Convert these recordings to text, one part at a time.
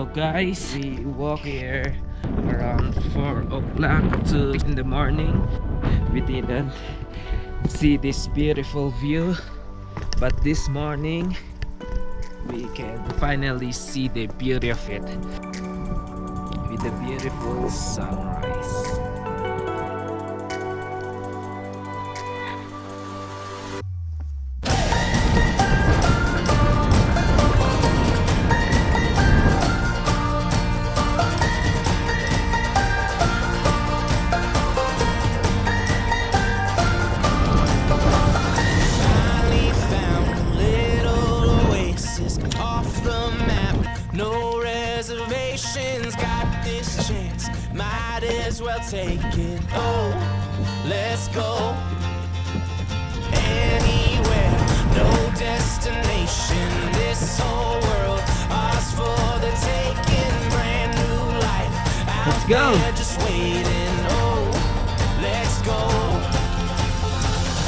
So guys, we walk here around 4 o'clock to in the morning. We didn't see this beautiful view, but this morning we can finally see the beauty of it with the beautiful sunrise. Take it, oh, let's go anywhere, no destination, this whole world, ours for the taking, brand new life, let's go, there just waiting, oh, let's go,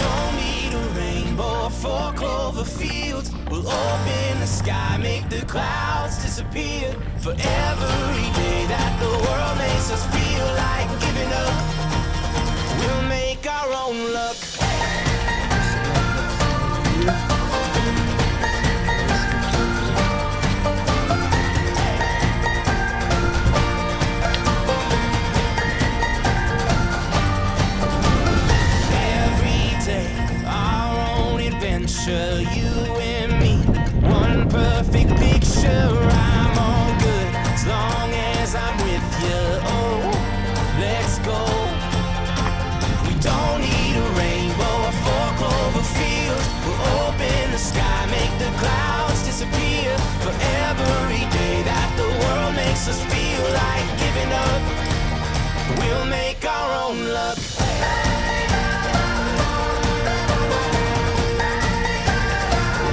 don't need a rainbow for clover fields, we'll open the sky, make the clouds disappear, for every day that the world makes us feel like giving up, we'll make our own luck. Every day, our own adventure, you and me, one perfect picture, I'm all good, as long as I'm with you, oh, let's go. We don't need a rainbow or four clover fields. We'll open the sky, make the clouds disappear. For every day that the world makes us feel like giving up, we'll make our own luck.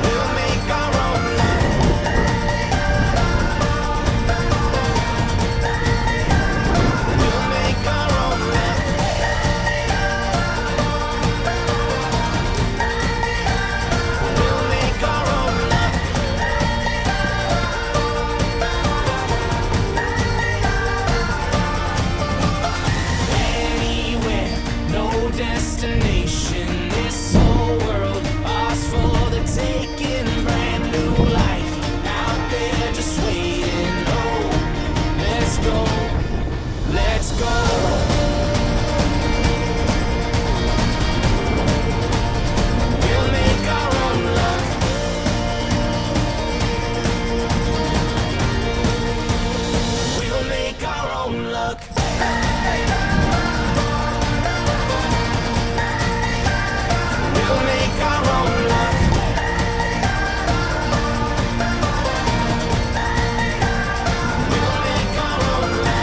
We'll make our own luck. We'll make our own luck. We'll make our own luck. Anywhere, no destination, this whole world, ours for the taking, brand new life, out there just waiting, oh, let's go, let's go. We'll make our own luck. We'll make our own luck. We'll make our own luck. We'll make our own luck.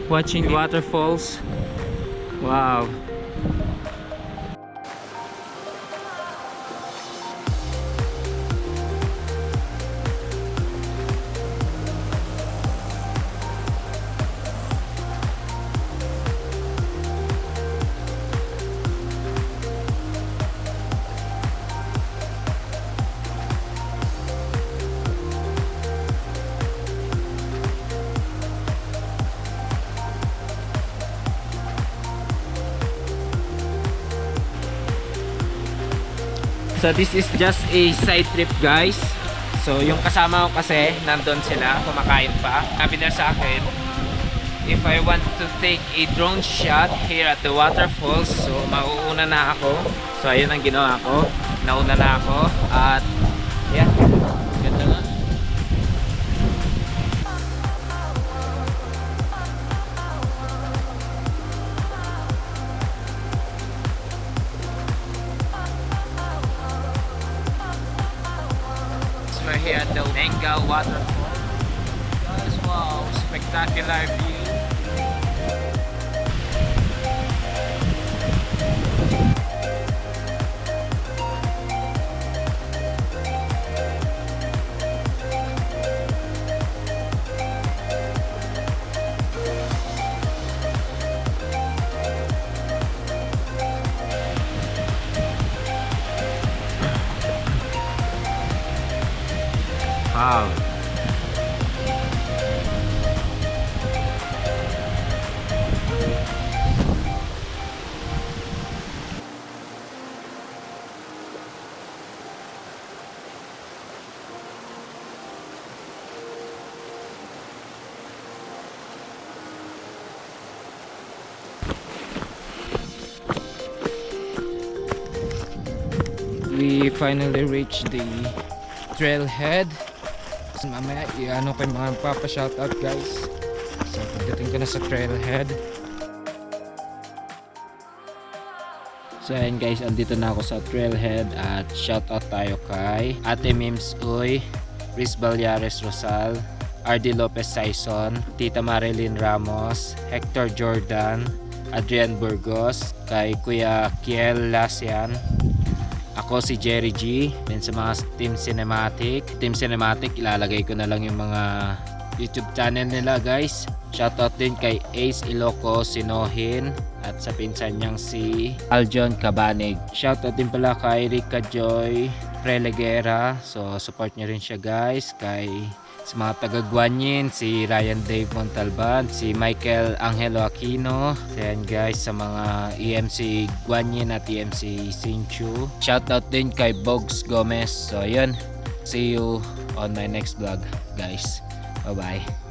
Watching waterfalls. Wow. So this is just a side trip guys. So yung kasama ko kasi nandun sila, kumakain pa. Sabi na sa akin, if I want to take a drone shot here at the waterfalls, so mauuna na ako. So ayun ang ginawa ko, nauna na ako. At yeah, ganda nga. We're here at the Nenggao Waterfall. Guys, wow, spectacular view. Wow. We finally reached the trailhead. So, mamaya i-ano ko yung mga papashoutout guys. So pagdating ko na sa trailhead. So ayan guys, andito na ako sa trailhead at shoutout tayo kay Ate Mims Uy, Riz Balyares Rosal, RD Lopez Saison, Tita Marilyn Ramos, Hector Jordan, Adrian Burgos, kay Kuya Kiel Lasian, ako si Jerry G, then sa mga Team Cinematic, ilalagay ko na lang yung mga YouTube channel nila guys. Shoutout din kay Ace Iloco Sinohin at sa pinsan niyang si Aljon Cabanig. Shoutout din pala kay Rica Joy Prelegera, so support nyo rin siya guys. Kay sa mga taga Guanyin, si Ryan Dave Montalban, si Michael Angelo Aquino, then guys sa mga EMC Guanyin at EMC Sinchu. Shoutout din kay Bogs Gomez. So yun, see you on my next vlog guys. Bye bye.